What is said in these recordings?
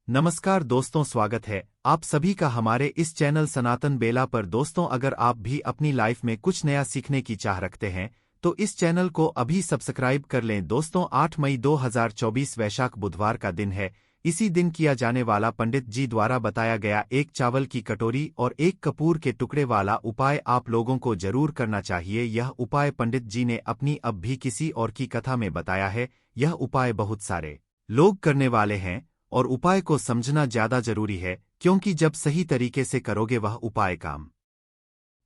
नमस्कार दोस्तों, स्वागत है आप सभी का हमारे इस चैनल सनातन बेला पर। दोस्तों, अगर आप भी अपनी लाइफ में कुछ नया सीखने की चाह रखते हैं तो इस चैनल को अभी सब्सक्राइब कर लें। दोस्तों, 8 मई 2024 वैशाख बुधवार का दिन है। इसी दिन किया जाने वाला पंडित जी द्वारा बताया गया एक चावल की कटोरी और एक कपूर के टुकड़े वाला उपाय आप लोगों को जरूर करना चाहिए। यह उपाय पंडित जी ने अपनी अब भी किसी और की कथा में बताया है। यह उपाय बहुत सारे लोग करने वाले हैं और उपाय को समझना ज्यादा जरूरी है, क्योंकि जब सही तरीके से करोगे वह उपाय काम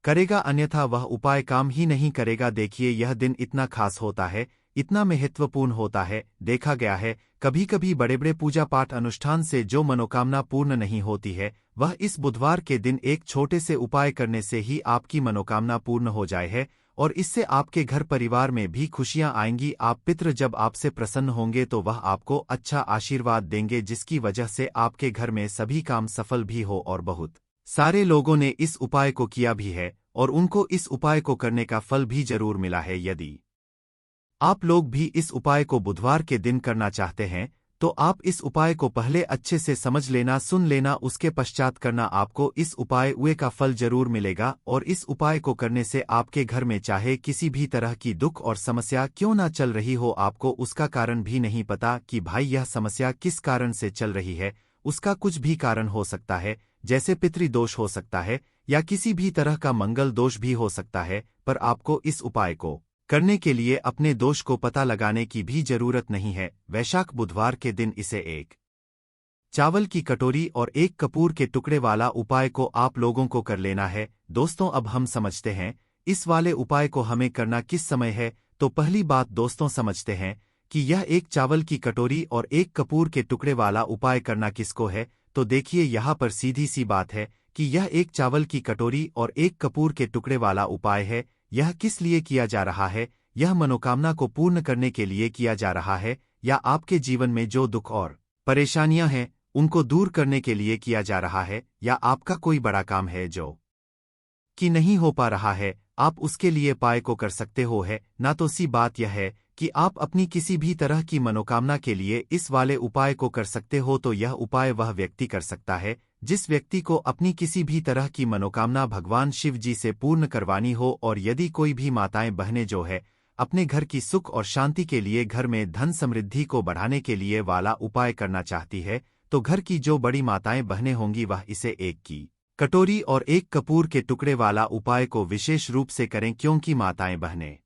करेगा, अन्यथा वह उपाय काम ही नहीं करेगा। देखिए, यह दिन इतना खास होता है, इतना महत्वपूर्ण होता है। देखा गया है कभी कभी बड़े बड़े पूजा पाठ अनुष्ठान से जो मनोकामना पूर्ण नहीं होती है, वह इस बुधवार के दिन एक छोटे से उपाय करने से ही आपकी मनोकामना पूर्ण हो जाए है, और इससे आपके घर परिवार में भी खुशियां आएंगी। आप पितृ जब आपसे प्रसन्न होंगे तो वह आपको अच्छा आशीर्वाद देंगे, जिसकी वजह से आपके घर में सभी काम सफल भी हो। और बहुत सारे लोगों ने इस उपाय को किया भी है और उनको इस उपाय को करने का फल भी जरूर मिला है। यदि आप लोग भी इस उपाय को बुधवार के दिन करना चाहते हैं तो आप इस उपाय को पहले अच्छे से समझ लेना, सुन लेना, उसके पश्चात करना। आपको इस उपाय का फल जरूर मिलेगा, और इस उपाय को करने से आपके घर में चाहे किसी भी तरह की दुख और समस्या क्यों ना चल रही हो, आपको उसका कारण भी नहीं पता कि भाई यह समस्या किस कारण से चल रही है। उसका कुछ भी कारण हो सकता है, जैसे पितृदोष हो सकता है या किसी भी तरह का मंगल दोष भी हो सकता है। पर आपको इस उपाय को करने के लिए अपने दोष को पता लगाने की भी जरूरत नहीं है। वैशाख बुधवार के दिन इसे एक चावल की कटोरी और एक कपूर के टुकड़े वाला उपाय को आप लोगों को कर लेना है। दोस्तों, अब हम समझते हैं इस वाले उपाय को हमें करना किस समय है। तो पहली बात दोस्तों समझते हैं कि यह एक चावल की कटोरी और एक कपूर के टुकड़े वाला उपाय करना किसको है। तो देखिए, यहाँ पर सीधी सी बात है कि यह एक चावल की कटोरी और एक कपूर के टुकड़े वाला उपाय है। यह किस लिए किया जा रहा है? यह मनोकामना को पूर्ण करने के लिए किया जा रहा है, या आपके जीवन में जो दुख और परेशानियां हैं उनको दूर करने के लिए किया जा रहा है, या आपका कोई बड़ा काम है जो कि नहीं हो पा रहा है, आप उसके लिए उपाय को कर सकते हो। है ना? तो सी बात यह है कि आप अपनी किसी भी तरह की मनोकामना के लिए इस वाले उपाय को कर सकते हो। तो यह उपाय वह व्यक्ति कर सकता है जिस व्यक्ति को अपनी किसी भी तरह की मनोकामना भगवान शिव जी से पूर्ण करवानी हो। और यदि कोई भी माताएं बहनें जो है अपने घर की सुख और शांति के लिए, घर में धन समृद्धि को बढ़ाने के लिए वाला उपाय करना चाहती है, तो घर की जो बड़ी माताएं बहनें होंगी वह इसे एक की कटोरी और एक कपूर के टुकड़े वाला उपाय को विशेष रूप से करें, क्योंकि माताएं बहनें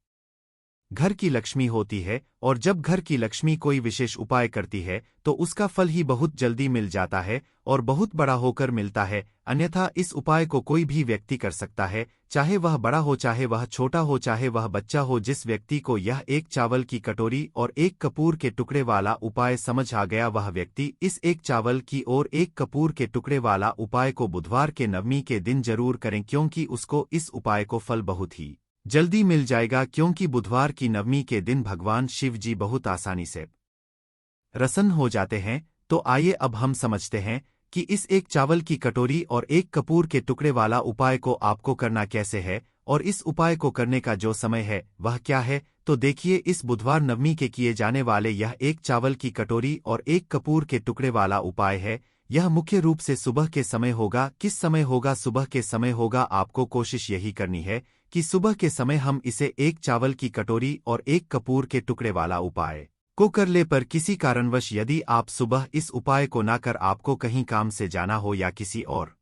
घर की लक्ष्मी होती है, और जब घर की लक्ष्मी कोई विशेष उपाय करती है तो उसका फल ही बहुत जल्दी मिल जाता है और बहुत बड़ा होकर मिलता है। अन्यथा इस उपाय को कोई भी व्यक्ति कर सकता है, चाहे वह बड़ा हो, चाहे वह छोटा हो, चाहे वह बच्चा हो। जिस व्यक्ति को यह एक चावल की कटोरी और एक कपूर के टुकड़े वाला उपाय समझ आ गया, वह व्यक्ति इस एक चावल की और एक कपूर के टुकड़े वाला उपाय को बुधवार के नवमी के दिन जरूर करें, क्योंकि उसको इस उपाय को फल बहुत ही जल्दी मिल जाएगा। क्योंकि बुधवार की नवमी के दिन भगवान शिव जी बहुत आसानी से प्रसन्न हो जाते हैं। तो आइए अब हम समझते हैं कि इस एक चावल की कटोरी और एक कपूर के टुकड़े वाला उपाय को आपको करना कैसे है, और इस उपाय को करने का जो समय है वह क्या है। तो देखिए, इस बुधवार नवमी के किए जाने वाले यह एक चावल की कटोरी और एक कपूर के टुकड़े वाला उपाय है। यह मुख्य रूप से सुबह के समय होगा। किस समय होगा? सुबह के समय होगा। आपको कोशिश यही करनी है कि सुबह के समय हम इसे एक चावल की कटोरी और एक कपूर के टुकड़े वाला उपाय को कर ले। पर किसी कारणवश यदि आप सुबह इस उपाय को ना कर आपको कहीं काम से जाना हो या किसी और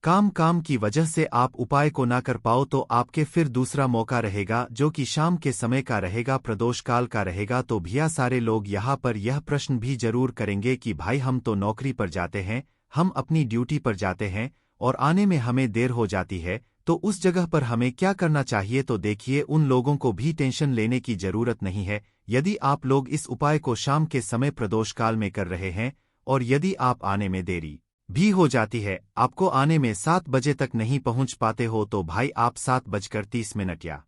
काम की वजह से आप उपाय को ना कर पाओ, तो आपके फिर दूसरा मौका रहेगा जो कि शाम के समय का रहेगा, प्रदोष काल का रहेगा। तो भैया सारे लोग यहाँ पर यह प्रश्न भी जरूर करेंगे कि भाई हम तो नौकरी पर जाते हैं, हम अपनी ड्यूटी पर जाते हैं और आने में हमें देर हो जाती है, तो उस जगह पर हमें क्या करना चाहिए? तो देखिए, उन लोगों को भी टेंशन लेने की जरूरत नहीं है। यदि आप लोग इस उपाय को शाम के समय प्रदोष काल में कर रहे हैं और यदि आप आने में देरी भी हो जाती है, आपको आने में 7 बजे तक नहीं पहुंच पाते हो, तो भाई आप 7:30 या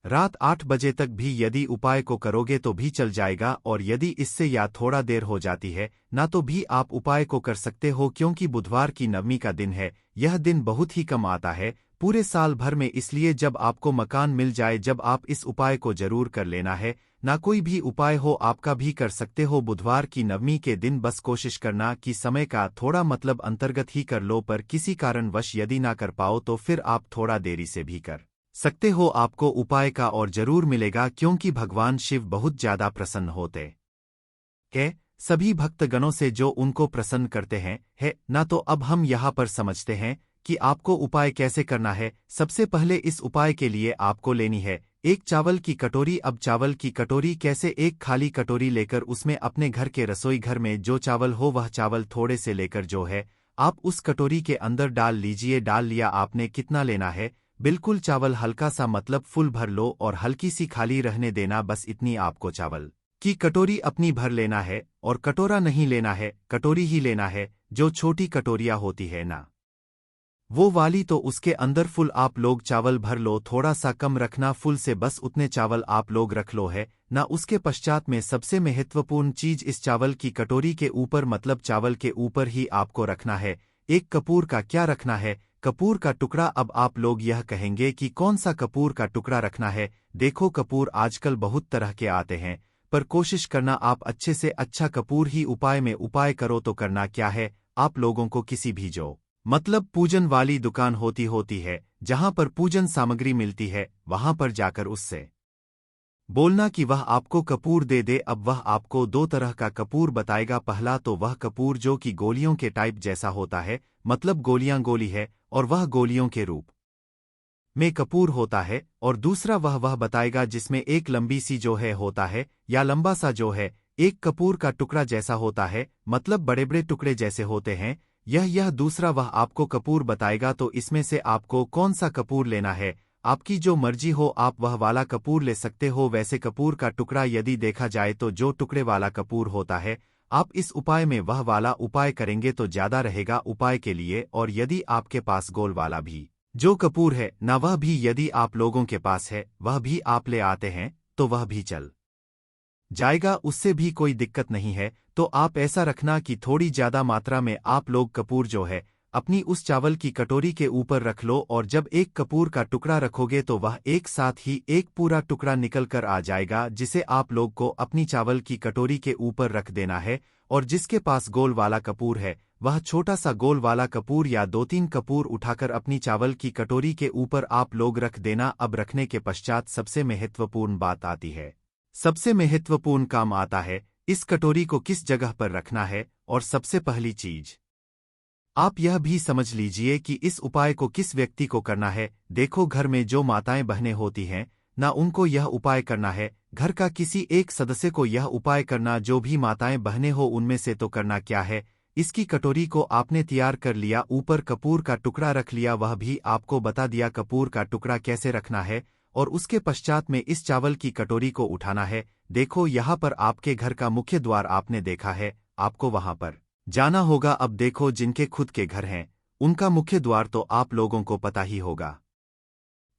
रात 8 बजे तक भी यदि उपाय को करोगे तो भी चल जाएगा। और यदि इससे या थोड़ा देर हो जाती है ना, तो भी आप उपाय को कर सकते हो, क्योंकि बुधवार की नवमी का दिन है। यह दिन बहुत ही कम आता है पूरे साल भर में, इसलिए जब आपको मकान मिल जाए जब आप इस उपाय को जरूर कर लेना है। ना कोई भी उपाय हो आपका भी कर सकते हो बुधवार की नवमी के दिन बस कोशिश करना कि समय का थोड़ा मतलब अंतर्गत ही कर लो पर किसी कारणवश यदि ना कर पाओ तो फिर आप थोड़ा देरी से भी कर सकते हो आपको उपाय का और जरूर मिलेगा क्योंकि भगवान शिव बहुत ज्यादा प्रसन्न होते हैं सभी भक्तगणों से जो उनको प्रसन्न करते हैं है ना। तो अब हम यहाँ पर समझते हैं कि आपको उपाय कैसे करना है। सबसे पहले इस उपाय के लिए आपको लेनी है एक चावल की कटोरी। अब चावल की कटोरी कैसे, एक खाली कटोरी लेकर उसमें अपने घर के रसोई घर में जो चावल हो वह चावल थोड़े से लेकर जो है आप उस कटोरी के अंदर डाल लीजिए। डाल लिया आपने, कितना लेना है, बिल्कुल चावल हल्का सा मतलब फुल भर लो और हल्की सी खाली रहने देना, बस इतनी आपको चावल की कटोरी अपनी भर लेना है। और कटोरा नहीं लेना है, कटोरी ही लेना है। जो छोटी कटोरियां होती है ना वो वाली, तो उसके अंदर फुल आप लोग चावल भर लो, थोड़ा सा कम रखना फुल से, बस उतने चावल आप लोग रख लो है ना। उसके पश्चात में सबसे महत्वपूर्ण चीज इस चावल की कटोरी के ऊपर मतलब चावल के ऊपर ही आपको रखना है एक कपूर का। क्या रखना है? कपूर का टुकड़ा। अब आप लोग यह कहेंगे कि कौन सा कपूर का टुकड़ा रखना है। देखो कपूर आजकल बहुत तरह के आते हैं पर कोशिश करना आप अच्छे से अच्छा कपूर ही उपाय में उपाय करो। तो करना क्या है, आप लोगों को किसी भी जो मतलब पूजन वाली दुकान होती है जहां पर पूजन सामग्री मिलती है वहां पर जाकर उससे बोलना कि वह आपको कपूर दे दे। अब वह आपको दो तरह का कपूर बताएगा। पहला तो वह कपूर जो कि गोलियों के टाइप जैसा होता है, मतलब गोलियां गोली है और वह गोलियों के रूप में कपूर होता है। और दूसरा वह बताएगा जिसमें एक लंबी सी जो है होता है या लंबा सा जो है एक कपूर का टुकड़ा जैसा होता है, मतलब बड़े बड़े टुकड़े जैसे होते हैं। यह दूसरा वह आपको कपूर बताएगा। तो इसमें से आपको कौन सा कपूर लेना है, आपकी जो मर्जी हो आप वह वाला कपूर ले सकते हो। वैसे कपूर का टुकड़ा यदि देखा जाए तो जो टुकड़े वाला कपूर होता है आप इस उपाय में वह वाला उपाय करेंगे तो ज्यादा रहेगा उपाय के लिए। और यदि आपके पास गोल वाला भी जो कपूर है ना वह भी यदि आप लोगों के पास है वह भी आप ले आते हैं तो वह भी चल जाएगा, उससे भी कोई दिक्कत नहीं है। तो आप ऐसा रखना कि थोड़ी ज्यादा मात्रा में आप लोग कपूर जो है अपनी उस चावल की कटोरी के ऊपर रख लो। और जब एक कपूर का टुकड़ा रखोगे तो वह एक साथ ही एक पूरा टुकड़ा निकल कर आ जाएगा जिसे आप लोग को अपनी चावल की कटोरी के ऊपर रख देना है। और जिसके पास गोल वाला कपूर है वह छोटा सा गोल वाला कपूर या दो तीन कपूर उठाकर अपनी चावल की कटोरी के ऊपर आप लोग रख देना। अब रखने के पश्चात सबसे महत्वपूर्ण बात आती है, सबसे महत्वपूर्ण काम आता है इस कटोरी को किस जगह पर रखना है। और सबसे पहली चीज आप यह भी समझ लीजिए कि इस उपाय को किस व्यक्ति को करना है। देखो घर में जो माताएं बहनें होती हैं ना उनको यह उपाय करना है, घर का किसी एक सदस्य को यह उपाय करना। जो भी माताएं बहनें हो उनमें से तो करना क्या है, इसकी कटोरी को आपने तैयार कर लिया, ऊपर कपूर का टुकड़ा रख लिया, वह भी आपको बता दिया कपूर का टुकड़ा कैसे रखना है। और उसके पश्चात में इस चावल की कटोरी को उठाना है। देखो यहाँ पर आपके घर का मुख्य द्वार आपने देखा है, आपको वहां पर जाना होगा। अब देखो जिनके खुद के घर हैं उनका मुख्य द्वार तो आप लोगों को पता ही होगा,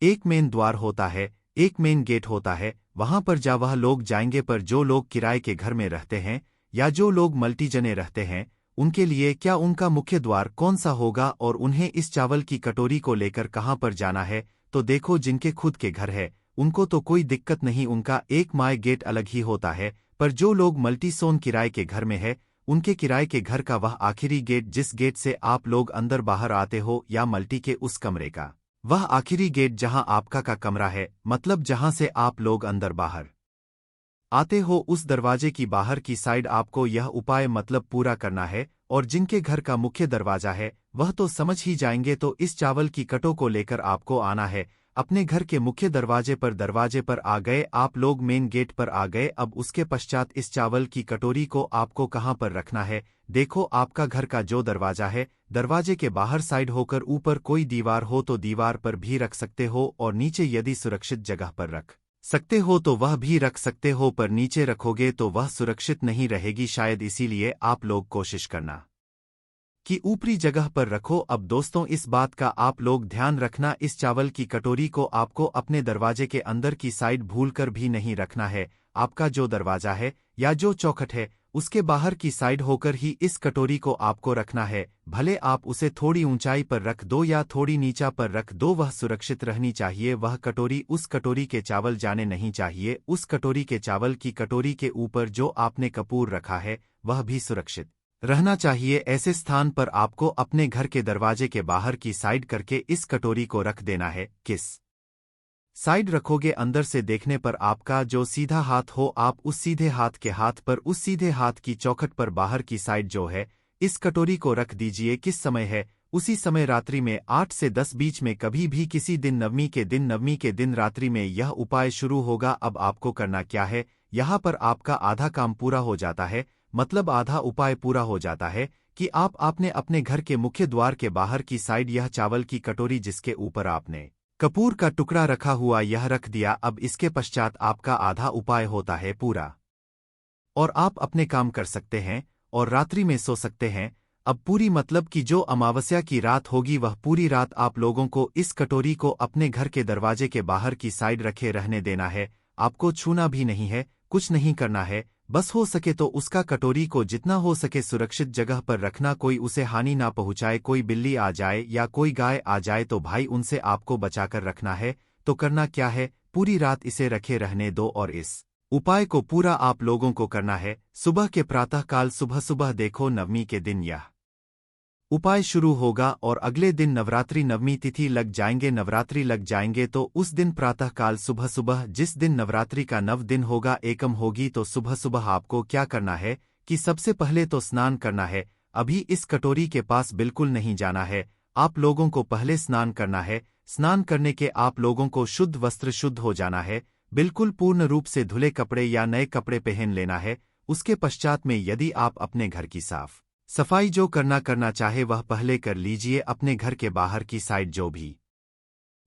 एक मेन द्वार होता है, एक मेन गेट होता है, वहां पर जा वह लोग जाएंगे। पर जो लोग किराए के घर में रहते हैं या जो लोग मल्टी जने रहते हैं उनके लिए क्या उनका मुख्य द्वार कौन सा होगा और उन्हें इस चावल की कटोरी को लेकर कहां पर जाना है। तो देखो जिनके खुद के घर है उनको तो कोई दिक्कत नहीं, उनका एक माय गेट अलग ही होता है। पर जो लोग मल्टी सोन किराए के घर में है उनके किराए के घर का वह आखिरी गेट जिस गेट से आप लोग अंदर बाहर आते हो या मल्टी के उस कमरे का वह आखिरी गेट जहां आपका का कमरा है, मतलब जहां से आप लोग अंदर बाहर आते हो, उस दरवाजे की बाहर की साइड आपको यह उपाय मतलब पूरा करना है। और जिनके घर का मुख्य दरवाजा है वह तो समझ ही जाएंगे। तो इस चावल की कटो को लेकर आपको आना है अपने घर के मुख्य दरवाजे पर आ गए आप लोग, मेन गेट पर आ गए। अब उसके पश्चात इस चावल की कटोरी को आपको कहां पर रखना है। देखो आपका घर का जो दरवाजा है दरवाजे के बाहर साइड होकर ऊपर कोई दीवार हो तो दीवार पर भी रख सकते हो, और नीचे यदि सुरक्षित जगह पर रख सकते हो तो वह भी रख सकते हो। पर नीचे रखोगे तो वह सुरक्षित नहीं रहेगी शायद, इसीलिए आप लोग कोशिश करना कि ऊपरी जगह पर रखो। अब दोस्तों इस बात का आप लोग ध्यान रखना, इस चावल की कटोरी को आपको अपने दरवाजे के अंदर की साइड भूलकर भी नहीं रखना है। आपका जो दरवाजा है या जो चौखट है उसके बाहर की साइड होकर ही इस कटोरी को आपको रखना है। भले आप उसे थोड़ी ऊंचाई पर रख दो या थोड़ी नीचा पर रख दो, वह सुरक्षित रहनी चाहिए। वह कटोरी उस कटोरी के चावल जाने नहीं चाहिए। उस कटोरी के चावल की कटोरी के ऊपर जो आपने कपूर रखा है वह भी सुरक्षित रहना चाहिए। ऐसे स्थान पर आपको अपने घर के दरवाजे के बाहर की साइड करके इस कटोरी को रख देना है। किस साइड रखोगे? अंदर से देखने पर आपका जो सीधा हाथ हो, आप उस सीधे हाथ के हाथ पर, उस सीधे हाथ की चौखट पर बाहर की साइड जो है इस कटोरी को रख दीजिए। किस समय है? उसी समय रात्रि में 8 से 10 बीच में, कभी भी किसी दिन नवमी के दिन रात्रि में यह उपाय शुरू होगा। अब आपको करना क्या है? यहाँ पर आपका आधा काम पूरा हो जाता है, मतलब आधा उपाय पूरा हो जाता है कि आपने अपने घर के मुख्य द्वार के बाहर की साइड यह चावल की कटोरी जिसके ऊपर आपने कपूर का टुकड़ा रखा हुआ यह रख दिया। अब इसके पश्चात आपका आधा उपाय होता है पूरा और आप अपने काम कर सकते हैं और रात्रि में सो सकते हैं। अब पूरी मतलब कि जो अमावस्या की रात होगी वह पूरी रात आप लोगों को इस कटोरी को अपने घर के दरवाजे के बाहर की साइड रखे रहने देना है। आपको छूना भी नहीं है, कुछ नहीं करना है। बस हो सके तो उसका कटोरी को जितना हो सके सुरक्षित जगह पर रखना, कोई उसे हानि ना पहुंचाए। कोई बिल्ली आ जाए या कोई गाय आ जाए तो भाई उनसे आपको बचाकर रखना है। तो करना क्या है? पूरी रात इसे रखे रहने दो और इस उपाय को पूरा आप लोगों को करना है। सुबह के प्रातःकाल सुबह देखो नवमी के दिन यह उपाय शुरू होगा और अगले दिन नवरात्रि नवमी तिथि लग जाएंगे, नवरात्रि लग जाएंगे तो उस दिन प्रातःकाल सुबह जिस दिन नवरात्रि का नव दिन होगा, एकम होगी, तो सुबह आपको क्या करना है कि सबसे पहले तो स्नान करना है। अभी इस कटोरी के पास बिल्कुल नहीं जाना है, आप लोगों को पहले स्नान करना है। स्नान करने के आप लोगों को शुद्ध वस्त्र शुद्ध हो जाना है, बिल्कुल पूर्ण रूप से धुले कपड़े या नए कपड़े पहन लेना है। उसके पश्चात में यदि आप अपने घर की साफ सफाई जो करना चाहे वह पहले कर लीजिए। अपने घर के बाहर की साइड जो भी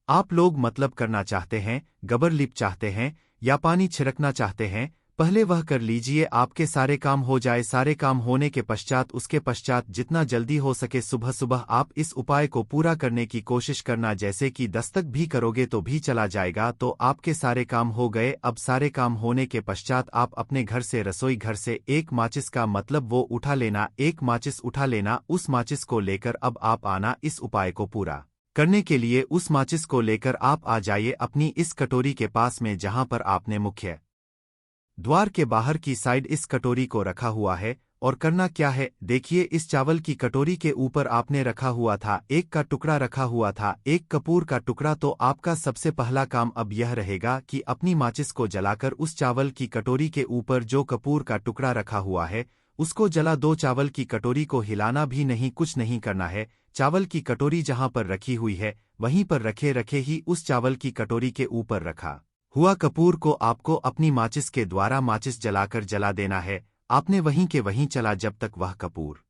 आप लोग मतलब करना चाहते हैं, गोबर लिप चाहते हैं या पानी छिड़कना चाहते हैं, पहले वह कर लीजिए। आपके सारे काम हो जाए। सारे काम होने के पश्चात उसके पश्चात जितना जल्दी हो सके सुबह आप इस उपाय को पूरा करने की कोशिश करना। जैसे कि दस्तक भी करोगे तो भी चला जाएगा, तो आपके सारे काम हो गए। अब सारे काम होने के पश्चात आप अपने घर से, रसोई घर से एक माचिस का मतलब वो उठा लेना, एक माचिस उठा लेना। उस माचिस को लेकर अब आप आना इस उपाय को पूरा करने के लिए। उस माचिस को लेकर आप आ जाइए अपनी इस कटोरी के पास में जहां पर आपने मुख्य द्वार के बाहर की साइड इस कटोरी को रखा हुआ है। और करना क्या है? देखिए, इस चावल की कटोरी के ऊपर आपने रखा हुआ था एक का टुकड़ा रखा हुआ था, एक कपूर का टुकड़ा। तो आपका सबसे पहला काम अब यह रहेगा कि अपनी माचिस को जलाकर उस चावल की कटोरी के ऊपर जो कपूर का टुकड़ा रखा हुआ है उसको जला दो। चावल की कटोरी को हिलाना भी नहीं, कुछ नहीं करना है। चावल की कटोरी जहां पर रखी हुई है वहीं पर रखे ही उस चावल की कटोरी के ऊपर रखा हुआ कपूर को आपको अपनी माचिस के द्वारा माचिस जलाकर जला देना है। आपने वहीं के वहीं चला जब तक वह कपूर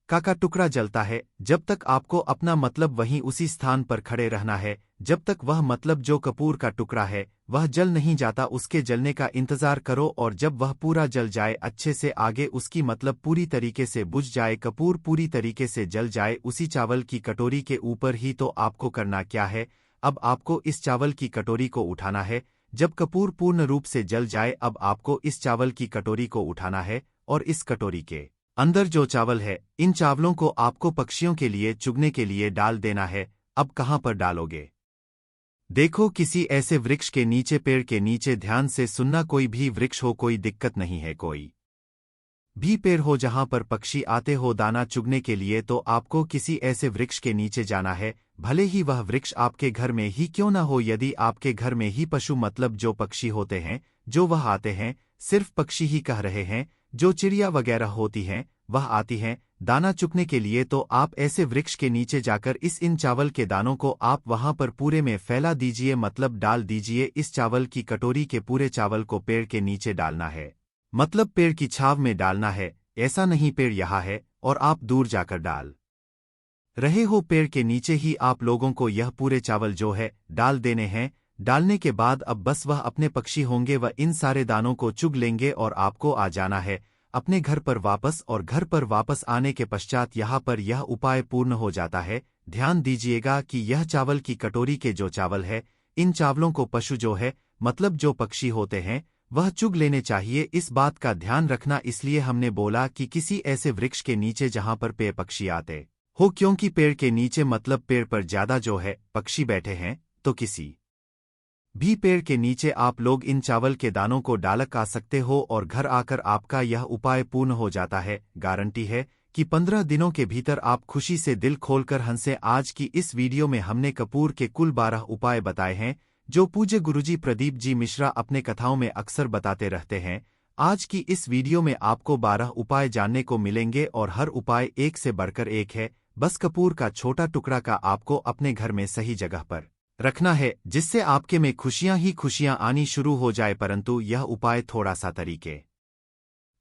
का टुकड़ा जलता है, जब तक आपको अपना मतलब वहीं उसी स्थान पर खड़े रहना है। जब तक वह मतलब जो कपूर का टुकड़ा है वह जल नहीं जाता, उसके जलने का इंतजार करो। और जब वह पूरा जल जाए अच्छे से, आगे उसकी मतलब पूरी तरीके से बुझ जाए, कपूर पूरी तरीके से जल जाए उसी चावल की कटोरी के ऊपर ही, तो आपको करना क्या है? अब आपको इस चावल की कटोरी को उठाना है। जब कपूर पूर्ण रूप से जल जाए अब आपको इस चावल की कटोरी को उठाना है और इस कटोरी के अंदर जो चावल है इन चावलों को आपको पक्षियों के लिए चुगने के लिए डाल देना है। अब कहां पर डालोगे? देखो, किसी ऐसे वृक्ष के नीचे, पेड़ के नीचे। ध्यान से सुनना, कोई भी वृक्ष हो, कोई दिक्कत नहीं है, कोई भी पेड़ हो जहां पर पक्षी आते हो दाना चुगने के लिए, तो आपको किसी ऐसे वृक्ष के नीचे जाना है। भले ही वह वृक्ष आपके घर में ही क्यों ना हो, यदि आपके घर में ही पशु मतलब जो पक्षी होते हैं जो वह आते हैं, सिर्फ पक्षी ही कह रहे हैं, जो चिड़िया वगैरह होती हैं वह आती हैं दाना चुगने के लिए, तो आप ऐसे वृक्ष के नीचे जाकर इन चावल के दानों को आप वहां पर पूरे में फैला दीजिए, मतलब डाल दीजिए। इस चावल की कटोरी के पूरे चावल को पेड़ के नीचे डालना है, मतलब पेड़ की छाव में डालना है। ऐसा नहीं पेड़ यहाँ है और आप दूर जाकर डाल रहे हो, पेड़ के नीचे ही आप लोगों को यह पूरे चावल जो है डाल देने हैं। डालने के बाद अब बस वह अपने पक्षी होंगे, वह इन सारे दानों को चुग लेंगे और आपको आ जाना है अपने घर पर वापस। और घर पर वापस आने के पश्चात यहाँ पर यह उपाय पूर्ण हो जाता है। ध्यान दीजिएगा कि यह चावल की कटोरी के जो चावल है इन चावलों को पशु जो है मतलब जो पक्षी होते हैं वह चुग लेने चाहिए। इस बात का ध्यान रखना, इसलिए हमने बोला कि किसी ऐसे वृक्ष के नीचे जहां पर पेड़ पक्षी आते हो, क्योंकि पेड़ के नीचे मतलब पेड़ पर ज्यादा जो है पक्षी बैठे हैं, तो किसी भी पेड़ के नीचे आप लोग इन चावल के दानों को डालक आ सकते हो और घर आकर आपका यह उपाय पूर्ण हो जाता है। गारंटी है कि 15 दिनों के भीतर आप खुशी से दिल खोलकर हंसे। आज की इस वीडियो में हमने कपूर के कुल 12 उपाय बताए हैं, जो पूज्य गुरुजी प्रदीप जी मिश्रा अपने कथाओं में अक्सर बताते रहते हैं। आज की इस वीडियो में आपको 12 उपाय जानने को मिलेंगे और हर उपाय एक से बढ़कर एक है। बस कपूर का छोटा टुकड़ा का आपको अपने घर में सही जगह पर रखना है, जिससे आपके में खुशियां ही खुशियां आनी शुरू हो जाए। परंतु यह उपाय थोड़ा सा तरीके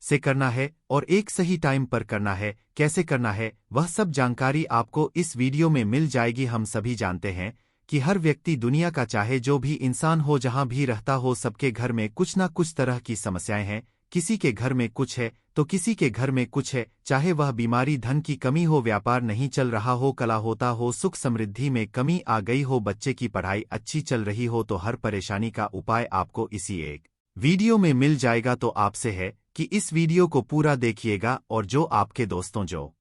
से करना है और एक सही टाइम पर करना है। कैसे करना है वह सब जानकारी आपको इस वीडियो में मिल जाएगी। हम सभी जानते हैं कि हर व्यक्ति दुनिया का, चाहे जो भी इंसान हो, जहां भी रहता हो, सबके घर में कुछ ना कुछ तरह की समस्याएं हैं। किसी के घर में कुछ है तो किसी के घर में कुछ है, चाहे वह बीमारी, धन की कमी हो, व्यापार नहीं चल रहा हो, कला होता हो, सुख समृद्धि में कमी आ गई हो, बच्चे की पढ़ाई अच्छी चल रही हो, तो हर परेशानी का उपाय आपको इसी एक वीडियो में मिल जाएगा। तो आपसे है कि इस वीडियो को पूरा देखिएगा और जो आपके दोस्तों, जो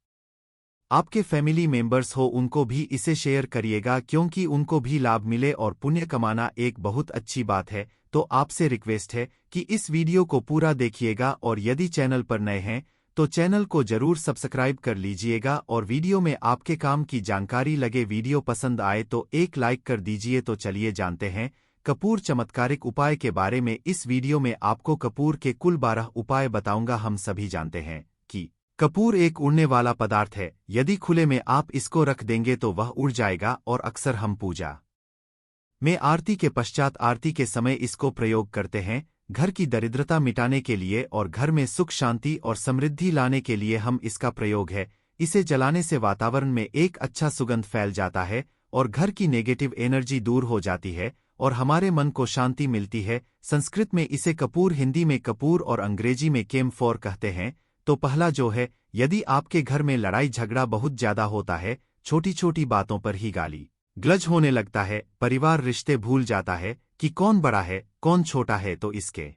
आपके फैमिली मेंबर्स हो, उनको भी इसे शेयर करिएगा, क्योंकि उनको भी लाभ मिले और पुण्य कमाना एक बहुत अच्छी बात है। तो आपसे रिक्वेस्ट है कि इस वीडियो को पूरा देखिएगा और यदि चैनल पर नए हैं तो चैनल को जरूर सब्सक्राइब कर लीजिएगा और वीडियो में आपके काम की जानकारी लगे, वीडियो पसंद आए तो एक लाइक कर दीजिए। तो चलिए जानते हैं कपूर चमत्कारिक उपाय के बारे में। इस वीडियो में आपको कपूर के कुल 12 उपाय बताऊंगा। हम सभी जानते हैं कि कपूर एक उड़ने वाला पदार्थ है। यदि खुले में आप इसको रख देंगे तो वह उड़ जाएगा और अक्सर हम पूजा में आरती के पश्चात, आरती के समय इसको प्रयोग करते हैं। घर की दरिद्रता मिटाने के लिए और घर में सुख शांति और समृद्धि लाने के लिए हम इसका प्रयोग है। इसे जलाने से वातावरण में एक अच्छा सुगंध फैल जाता है और घर की नेगेटिव एनर्जी दूर हो जाती है और हमारे मन को शांति मिलती है। संस्कृत में इसे कपूर, हिंदी में कपूर और अंग्रेजी में केम्फोर कहते हैं। तो पहला जो है, यदि आपके घर में लड़ाई झगड़ा बहुत ज्यादा होता है, छोटी छोटी बातों पर ही गाली गलज होने लगता है, परिवार रिश्ते भूल जाता है कि कौन बड़ा है कौन छोटा है, तो इसके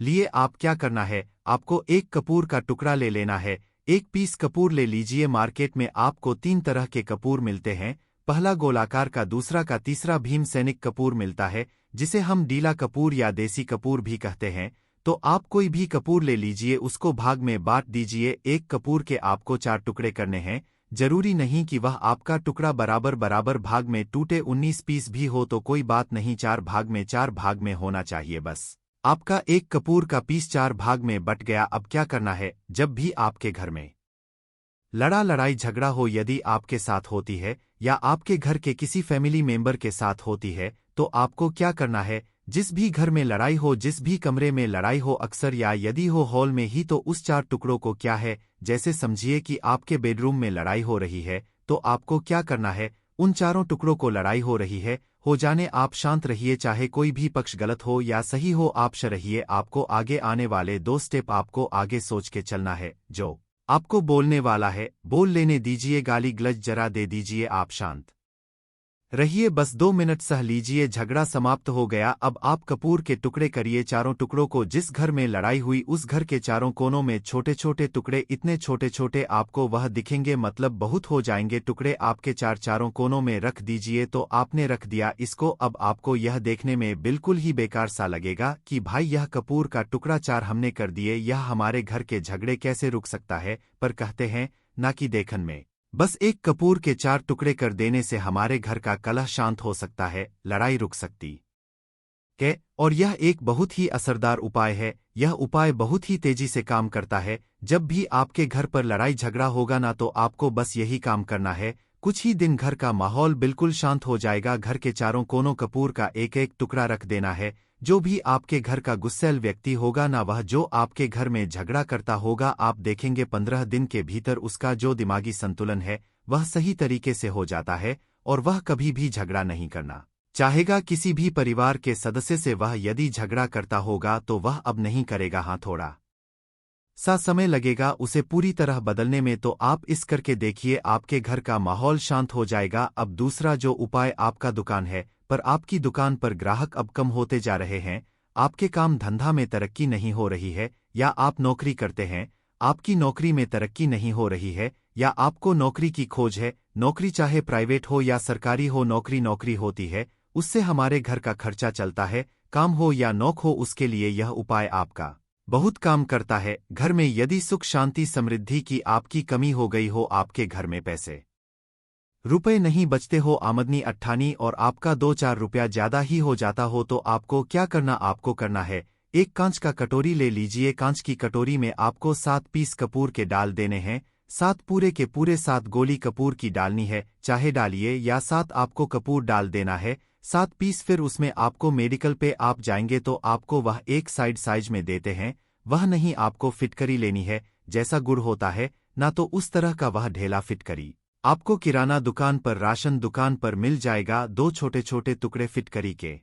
लिए आप क्या करना है, आपको एक कपूर का टुकड़ा ले लेना है। एक पीस कपूर ले लीजिए। मार्केट में आपको 3 तरह के कपूर मिलते हैं, पहला गोलाकार का, दूसरा का, तीसरा भीम सैनिक कपूर मिलता है, जिसे हम डीला कपूर या देसी कपूर भी कहते हैं। तो आप कोई भी कपूर ले लीजिए, उसको भाग में बांट दीजिए। एक कपूर के आपको 4 टुकड़े करने हैं। जरूरी नहीं कि वह आपका टुकड़ा बराबर बराबर भाग में टूटे, 19 पीस भी हो तो कोई बात नहीं, 4 भाग में होना चाहिए। बस आपका एक कपूर का पीस 4 भाग में बट गया। अब क्या करना है, जब भी आपके घर में लड़ाई झगड़ा हो, यदि आपके साथ होती है या आपके घर के किसी फैमिली मेंबर के साथ होती है, तो आपको क्या करना है, जिस भी घर में लड़ाई हो, जिस भी कमरे में लड़ाई हो, अक्सर या यदि हो हॉल में ही, तो उस 4 टुकड़ों को क्या है, जैसे समझिए कि आपके बेडरूम में लड़ाई हो रही है, तो आपको क्या करना है, उन 4 टुकड़ों को लड़ाई हो रही है, हो जाने आप शांत रहिए, चाहे कोई भी पक्ष गलत हो या सही हो, आप रहिए। आपको आगे आने वाले 2 स्टेप आपको आगे सोच के चलना है। जो आपको बोलने वाला है बोल लेने दीजिए, गाली गलज जरा दे दीजिए, आप शांत रहिए, बस 2 मिनट सह लीजिए, झगड़ा समाप्त हो गया। अब आप कपूर के टुकड़े करिए, 4 टुकड़ों को, जिस घर में लड़ाई हुई उस घर के 4 कोनों में छोटे छोटे टुकड़े, इतने छोटे छोटे आपको वह दिखेंगे, मतलब बहुत हो जाएंगे टुकड़े, आपके 4 कोनों में रख दीजिए। तो आपने रख दिया इसको। अब आपको यह देखने में बिल्कुल ही बेकार सा लगेगा कि भाई यह कपूर का टुकड़ा 4 हमने कर दिए, यह हमारे घर के झगड़े कैसे रुक सकता है। पर कहते हैं ना कि देखन में बस एक कपूर के 4 टुकड़े कर देने से हमारे घर का कलह शांत हो सकता है, लड़ाई रुक सकती है। और यह एक बहुत ही असरदार उपाय है। यह उपाय बहुत ही तेजी से काम करता है। जब भी आपके घर पर लड़ाई झगड़ा होगा ना, तो आपको बस यही काम करना है, कुछ ही दिन घर का माहौल बिल्कुल शांत हो जाएगा। घर के 4 कोनों कपूर का एक एक टुकड़ा रख देना है। जो भी आपके घर का गुस्सैल व्यक्ति होगा ना, वह जो आपके घर में झगड़ा करता होगा, आप देखेंगे 15 दिन के भीतर उसका जो दिमागी संतुलन है वह सही तरीके से हो जाता है और वह कभी भी झगड़ा नहीं करना चाहेगा किसी भी परिवार के सदस्य से। वह यदि झगड़ा करता होगा तो वह अब नहीं करेगा, हाँ थोड़ा सा समय लगेगा उसे पूरी तरह बदलने में। तो आप इस करके देखिए, आपके घर का माहौल शांत हो जाएगा। अब दूसरा जो उपाय, आपका दुकान है पर आपकी दुकान पर ग्राहक अब कम होते जा रहे हैं, आपके काम धंधा में तरक्की नहीं हो रही है, या आप नौकरी करते हैं, आपकी नौकरी में तरक्की नहीं हो रही है, या आपको नौकरी की खोज है, नौकरी चाहे प्राइवेट हो या सरकारी हो, नौकरी होती है, उससे हमारे घर का खर्चा चलता है, काम हो या नौक हो, उसके लिए यह उपाय आपका बहुत काम करता है। घर में यदि सुख शांति समृद्धि की आपकी कमी हो गई हो, आपके घर में पैसे रुपए नहीं बचते हो, आमदनी अट्ठानी और आपका 2-4 रुपया ज्यादा ही हो जाता हो, तो आपको क्या करना, आपको करना है एक कांच का कटोरी ले लीजिए। कांच की कटोरी में आपको 7 पीस कपूर के डाल देने हैं, 7 पूरे के पूरे 7 गोली कपूर की डालनी है, चाहे डालिए या 7 आपको कपूर डाल देना है, 7 पीस। फिर उसमें आपको मेडिकल पे आप जाएंगे तो आपको वह एक साइज में देते हैं, वह नहीं आपको फिटकरी लेनी है, जैसा गुड़ होता है ना, तो उस तरह का वह ढेला फिटकरी आपको किराना दुकान पर, राशन दुकान पर मिल जाएगा। 2 छोटे-छोटे टुकड़े फिटकरी के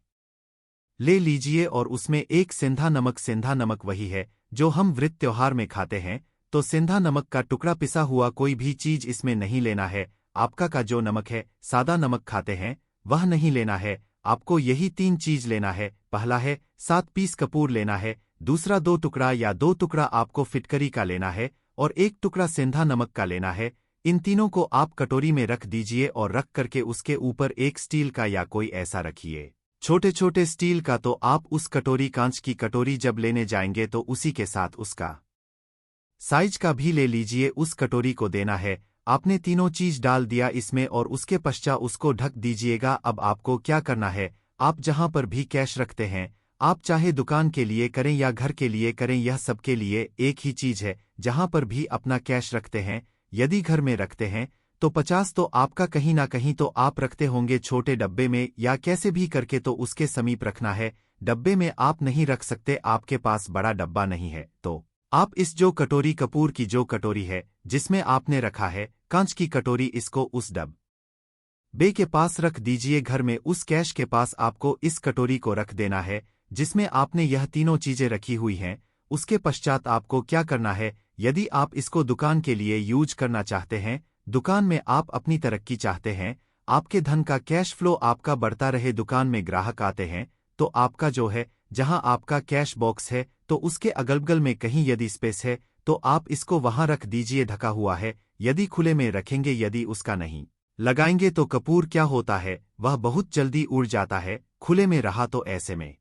ले लीजिए और उसमें एक सेंधा नमक, सेंधा नमक वही है जो हम व्रत त्योहार में खाते हैं, तो सेंधा नमक का टुकड़ा, पिसा हुआ कोई भी चीज इसमें नहीं लेना है। आपका का जो नमक है, सादा नमक खाते हैं, वह नहीं लेना है, आपको यही 3 चीज लेना है। पहला है 7 पीस कपूर लेना है, दूसरा 2 टुकड़ा या 2 टुकड़ा आपको फिटकरी का लेना है, और 1 टुकड़ा सेंधा नमक का लेना है। इन तीनों को आप कटोरी में रख दीजिए और रख करके उसके ऊपर एक स्टील का या कोई ऐसा रखिए, छोटे-छोटे स्टील का। तो आप उस कटोरी, कांच की कटोरी जब लेने जाएंगे तो उसी के साथ उसका साइज का भी ले लीजिए, उस कटोरी को देना है। आपने तीनों चीज डाल दिया इसमें और उसके पश्चात उसको ढक दीजिएगा। अब आपको क्या करना है, आप जहां पर भी कैश रखते हैं, आप चाहे दुकान के लिए करें या घर के लिए करें, यह सबके लिए एक ही चीज है। जहां पर भी अपना कैश रखते हैं, यदि घर में रखते हैं तो 50 तो आपका कहीं ना कहीं तो आप रखते होंगे छोटे डब्बे में या कैसे भी करके, तो उसके समीप रखना है। डब्बे में आप नहीं रख सकते, आपके पास बड़ा डब्बा नहीं है, तो आप इस जो कटोरी, कपूर की जो कटोरी है जिसमें आपने रखा है कांच की कटोरी, इसको उस डब्बे के पास रख दीजिए। घर में उस कैश के पास आपको इस कटोरी को रख देना है जिसमें आपने यह तीनों चीजें रखी हुई हैं। उसके पश्चात आपको क्या करना है, यदि आप इसको दुकान के लिए यूज करना चाहते हैं, दुकान में आप अपनी तरक्की चाहते हैं, आपके धन का कैश फ्लो आपका बढ़ता रहे, दुकान में ग्राहक आते हैं, तो आपका जो है, जहां आपका कैश बॉक्स है तो उसके अगल-बगल में कहीं यदि स्पेस है तो आप इसको वहां रख दीजिए, ढका हुआ है। यदि खुले में रखेंगे, यदि उसका नहीं लगाएंगे तो कपूर क्या होता है, वह बहुत जल्दी उड़ जाता है। खुले में रहा तो ऐसे में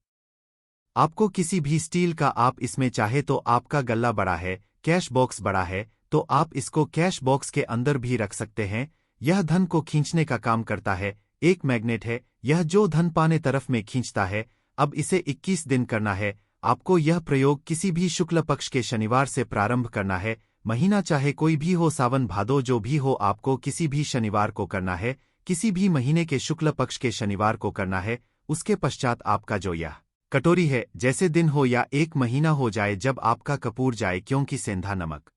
आपको किसी भी स्टील का, आप इसमें चाहे तो आपका गल्ला बड़ा है, कैश बॉक्स बड़ा है, तो आप इसको कैश बॉक्स के अंदर भी रख सकते हैं। यह धन को खींचने का काम करता है, एक मैग्नेट है यह जो धन पाने तरफ में खींचता है। अब इसे 21 दिन करना है। आपको यह प्रयोग किसी भी शुक्ल पक्ष के शनिवार से प्रारंभ करना है। महीना चाहे कोई भी हो, सावन भादो जो भी हो, आपको किसी भी शनिवार को करना है, किसी भी महीने के शुक्ल पक्ष के शनिवार को करना है। उसके पश्चात आपका जो यह कटोरी है, जैसे दिन हो या 1 महीना हो जाए जब आपका कपूर जाए, क्योंकि सेंधा नमक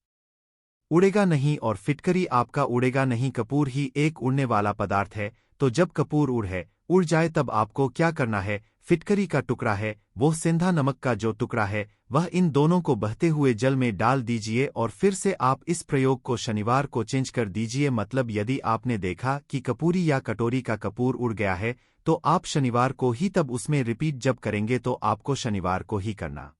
उड़ेगा नहीं और फिटकरी आपका उड़ेगा नहीं, कपूर ही एक उड़ने वाला पदार्थ है। तो जब कपूर उड़ जाए तब आपको क्या करना है, फिटकरी का टुकड़ा है, वो सेंधा नमक का जो टुकड़ा है, वह इन दोनों को बहते हुए जल में डाल दीजिए और फिर से आप इस प्रयोग को शनिवार को चेंज कर दीजिए। मतलब यदि आपने देखा कि कपूरी या कटोरी का कपूर उड़ गया है, तो आप शनिवार को ही तब उसमें रिपीट जब करेंगे तो आपको शनिवार को ही करना